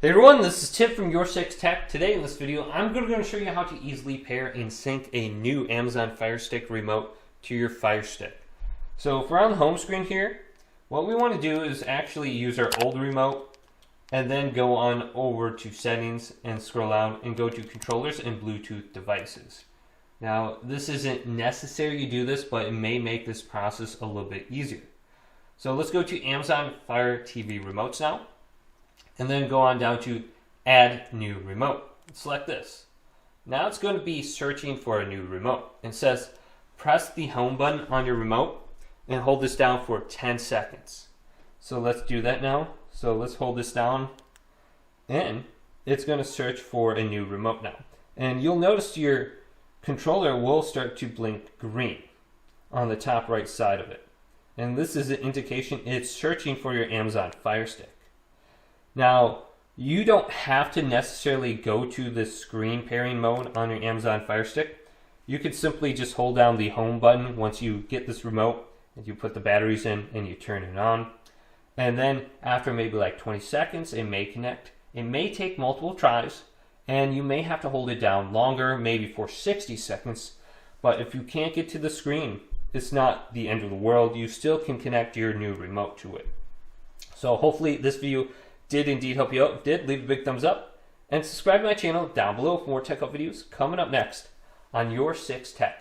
Hey everyone, this is Tim from YourSixTech. Today in this video, I'm going to show you how to easily pair and sync a new Amazon Fire Stick remote to your Fire Stick. So if we're on the home screen here, what we want to do is actually use our old remote and then go on over to settings and scroll down and go to controllers and Bluetooth devices. Now this isn't necessary to do this, but it may make this process a little bit easier. So let's go to Amazon Fire TV remotes now. And then go on down to add new remote. Select this. Now it's going to be searching for a new remote. It says press the home button on your remote and hold this down for 10 seconds. So let's do that now. So let's hold this down and it's going to search for a new remote now. And you'll notice your controller will start to blink green on the top right side of it. And this is an indication it's searching for your Amazon Fire Stick. Now, you don't have to necessarily go to the screen pairing mode on your Amazon Fire Stick. You could simply just hold down the home button once you get this remote and you put the batteries in and you turn it on. And then after maybe like 20 seconds, it may connect. It may take multiple tries and you may have to hold it down longer, maybe for 60 seconds. But if you can't get to the screen, it's not the end of the world. You still can connect your new remote to it. So hopefully this video did indeed help you out. If it did, leave a big thumbs up and subscribe to my channel down below for more tech help videos coming up next on YourSixTech.